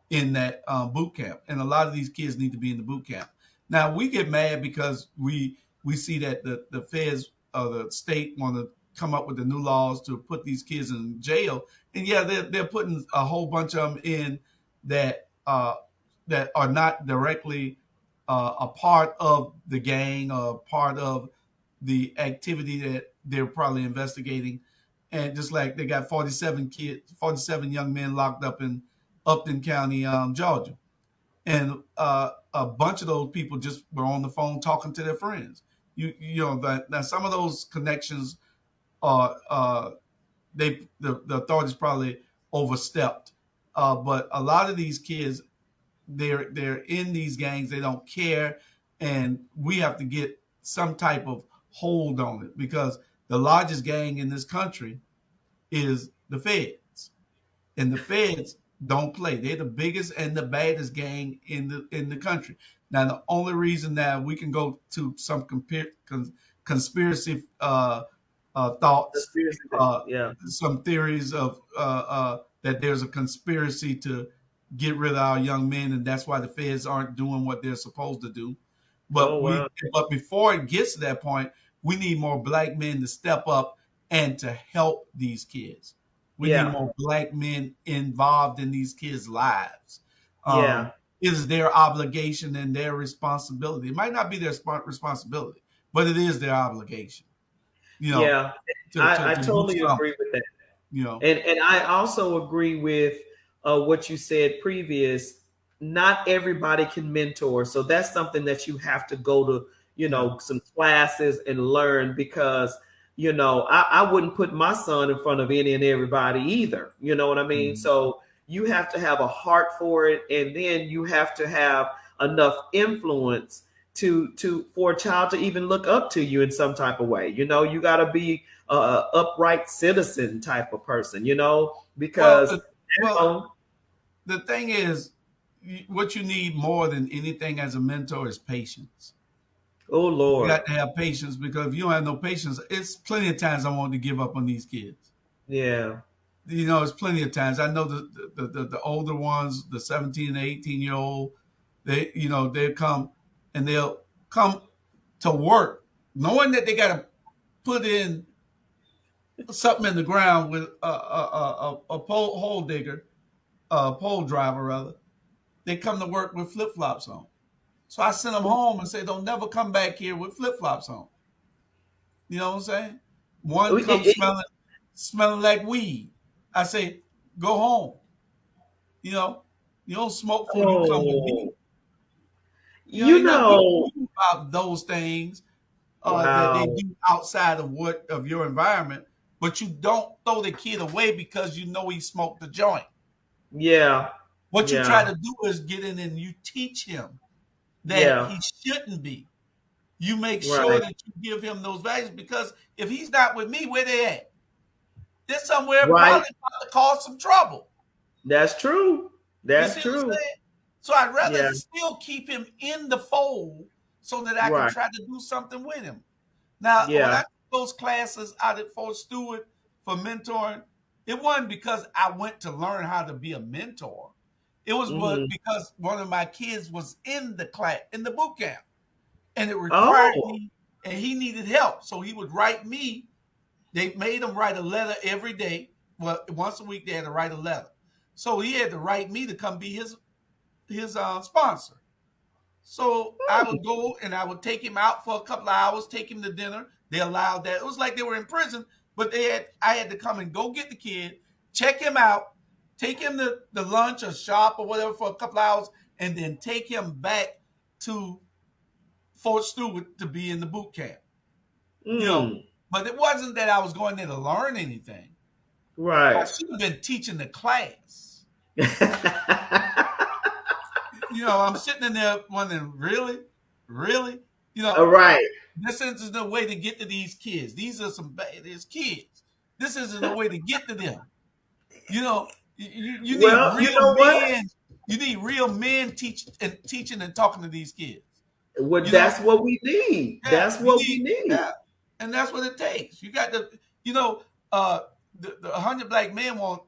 in that boot camp, and a lot of these kids need to be in the boot camp. Now we get mad because we see that the feds or the state want to come up with the new laws to put these kids in jail, and yeah, they're putting a whole bunch of them in that that are not directly a part of the gang or part of the activity that they're probably investigating. And just like they got 47 young men locked up in Upton County, Georgia, and a bunch of those people just were on the phone talking to their friends. Now some of those connections are the authorities probably overstepped, but a lot of these kids, they're in these gangs. They don't care, and we have to get some type of hold on it, because the largest gang in this country is the Feds, and the Feds don't play. They're the biggest and the baddest gang in the country. Now, the only reason that we can go to some conspiracy thoughts, Conspiracy thing. uh, Yeah. some theories of that there's a conspiracy to get rid of our young men, and that's why the feds aren't doing what they're supposed to do. Oh, But wow. before it gets to that point, we need more black men to step up and to help these kids. We need Yeah. more black men involved in these kids' lives. Yeah. It is their obligation and their responsibility. It might not be their responsibility, but it is their obligation. You know, Yeah. to I do totally agree something. with that. You know, And I also agree with what you said previous. Not everybody can mentor, so that's something that you have to go to, yeah, some classes and learn, because I wouldn't put my son in front of any and everybody either. You know what I mean? mhm. So you have to have a heart for it, and then you have to have enough influence to for a child to even look up to you in some type of way. You got to be a upright citizen type of person, Well, because well, now, the thing is, what you need more than anything as a mentor is patience. oh You Lord, got to have patience, because if you don't have no patience, it's plenty of times I wanted to give up on these kids. yeah, It's plenty of times. I know the older ones, the 17 and 18-year old, they come and they'll come to work knowing that they got to put in something in the ground with a pole hole digger, a pole driver rather. They come to work with flip flops on. So I send them home and say, don't never come back here with flip flops on. You know what I'm saying? One It- comes it- smelling like weed. I say, go home. You know, you don't smoke before you come with me. oh, you Ain't nothing we know, can do about those things that they wow, do outside of your environment. But you don't throw the kid away because you know he smoked the joint. yeah, What you try yeah, to do is get in and you teach him that yeah, he shouldn't be. You make sure right, that you give him those values, because if he's not with me, where they at? They're somewhere right. probably about to cause some trouble. That's true. You That's see what I'm true. saying? So I'd rather Yeah. still keep him in the fold so that I can Right. try to do something with him. Now, when Yeah. I took those classes out at Fort Stewart for mentoring, it wasn't because I went to learn how to be a mentor. It was Hmm. because one of my kids was in the class, in the boot camp, and it required Oh. me, and he needed help. So he would write me. They made him write a letter every day. Well, once a week they had to write a letter. So he had to write me to come be his sponsor. So I would go and I would take him out for a couple of hours, take him to dinner. They allowed that. It was like they were in prison, but I had to come and go get the kid, check him out, take him to the lunch or shop or whatever for a couple of hours, and then take him back to Fort Stewart to be in the boot camp. You know, Mm. but it wasn't that I was going there to learn anything. I Right. should have been teaching the class. I'm sitting in there wondering, really, really, you know, All right. this isn't the way to get to these kids. These are these kids. This isn't the way to get to them. You need Well, you real know what? men. You need real men teaching and talking to these kids. Well, You know, that's what we need. yeah, That's you what we need, need. yeah, and that's what it takes. You got to, you know, uh, the 100 Black Men want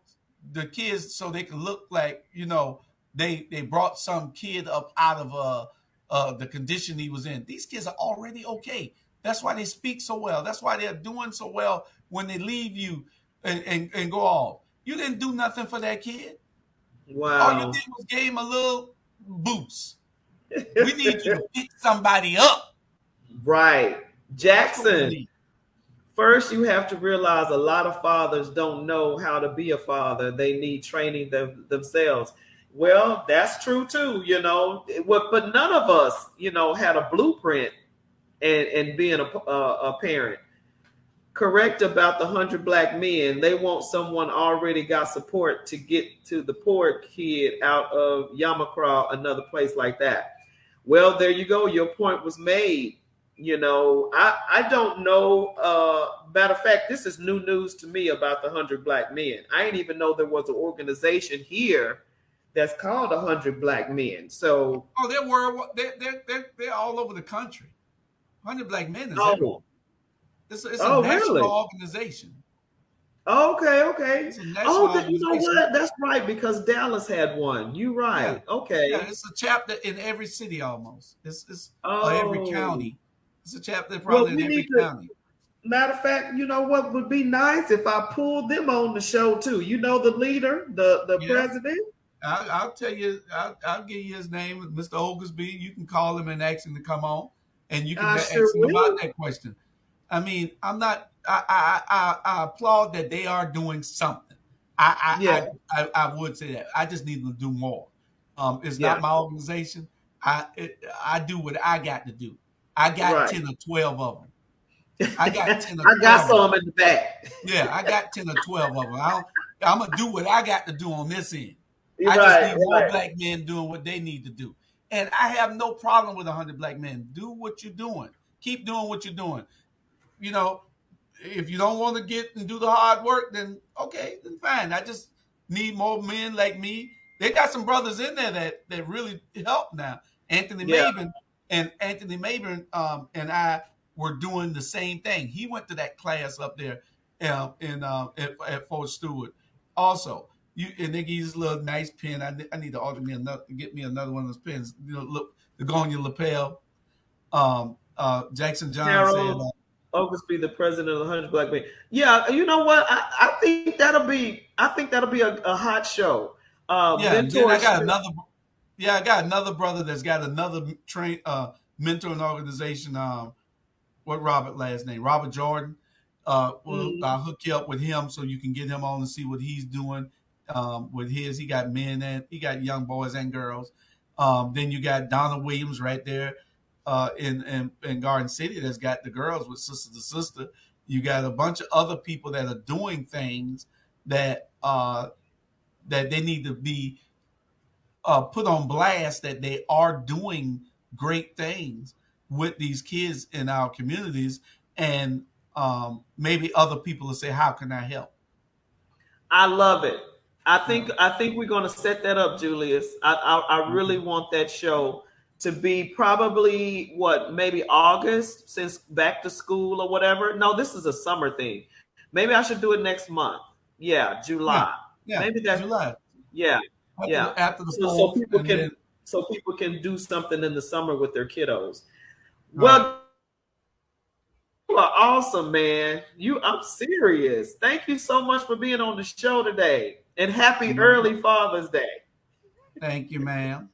the kids so they can look like they brought some kid up out of the condition he was in. These kids are already okay. That's why they speak so well. That's why they're doing so well when they leave you and go off. You didn't do nothing for that kid. All you Wow. did was gave him a little boost. We need you to pick somebody up. Right. That's what we Jackson, need. first you have to realize a lot of fathers don't know how to be a father. They need training themselves. Well, that's true too, but none of us, had a blueprint and being a parent. Correct about the 100 Black Men. They want someone already got support to get to the poor kid out of Yamakra, another place like that. Well, there you go. Your point was made. I don't know. Matter of fact, this is new news to me about the 100 Black Men. I didn't even know there was an organization here that's called 100 Black Men. So, Oh, they're world. They're all over the country. 100 Black Men is everywhere. oh, It's a oh, national really? organization. Okay, okay. It's a national Oh, you know organization. what? That's right, because Dallas had one. You Yeah, right. yeah. Okay. It's a chapter in every city almost. It's every Oh, county. It's a chapter well, probably in we need every to. county. Matter of fact, you know what would be nice if I pulled them on the show too. You know the leader, the Yeah, president. I'll tell you. I'll give you his name, Mr. Oglesby. You can call him and ask him to come on, and you can I sure ask him about will. that question. I mean, I'm not. I applaud that they are doing something. Yeah, I would say that. I just need to do more. It's yeah. not my organization. I do what I got to do. I got Right. 10 or 12 of them. I got 10 or I got 12 of them. some in the back. Yeah, I got 10 or 12 of them. I'm gonna do what I got to do on this end. You're I just right, need more right. black men doing what they need to do. And I have no problem with 100 Black Men. Do what you're doing. Keep doing what you're doing. You know, if you don't want to get and do the hard work, then okay, then fine. I just need more men like me. They got some brothers in there that really help now. Anthony Yeah. Maben and I were doing the same thing. He went to that class up there at Fort Stewart. Also, and they give you this little nice pen. I need to get me another one of those pens. Look to go on your lapel. Jackson John said, Harold Oglesby, the president of the 100 Black Men. Yeah, you know what? I think that'll be. I think that'll be a hot show. yeah. And then Mentorship. I got another brother that's got another mentoring organization. What Robert last name? Robert Jordan. Well, Mm, I'll hook you up with him so you can get him on and see what he's doing with his. He got men and he got young boys and girls. Then you got Donna Williams right there in Garden City that's got the girls with Sister to Sister. You got a bunch of other people that are doing things that that they need to be put on blast that they are doing great things with these kids in our communities, and maybe other people will say, "How can I help?" I love it. I think we're gonna set that up, Julius. I really Okay. want that show to be probably what, maybe August, since back to school or whatever. No, this is a summer thing. Maybe I should do it next month. Yeah, Yeah. July. Yeah. Maybe that. July Yeah, after yeah. the So fourth, people and can then do something in the summer with their kiddos. right. Well, you are awesome, man. I'm serious. Thank you so much for being on the show today. And happy No early problem. Father's Day. Thank you, ma'am.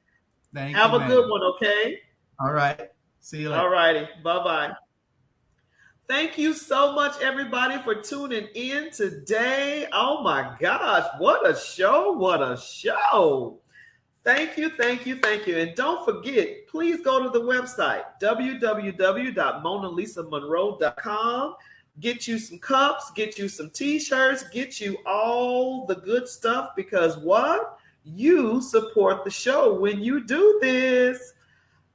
Thank you, Have a good ma'am. one, okay? All right. See you All later. righty. Bye bye. Thank you so much, everybody, for tuning in today. Oh my gosh, what a show! What a show! Thank you, thank you, thank you. And don't forget, please go to the website, www.monalisamonroe.com. Get you some cups, get you some t-shirts, get you all the good stuff, because what? You support the show when you do this.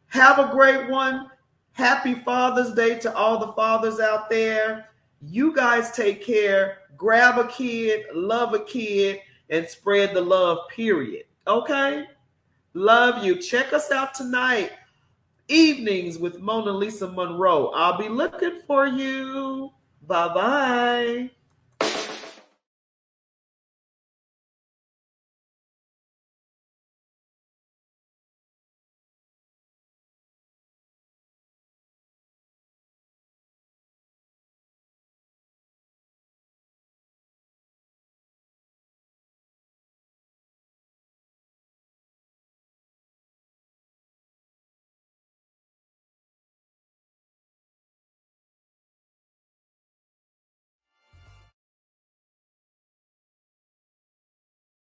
Have a great one. Happy Father's Day to all the fathers out there. You guys take care. Grab a kid, love a kid, and spread the love, period. Okay? Love you. Check us out tonight. Evenings with MonaLisa Monroe. I'll be looking for you. Bye bye.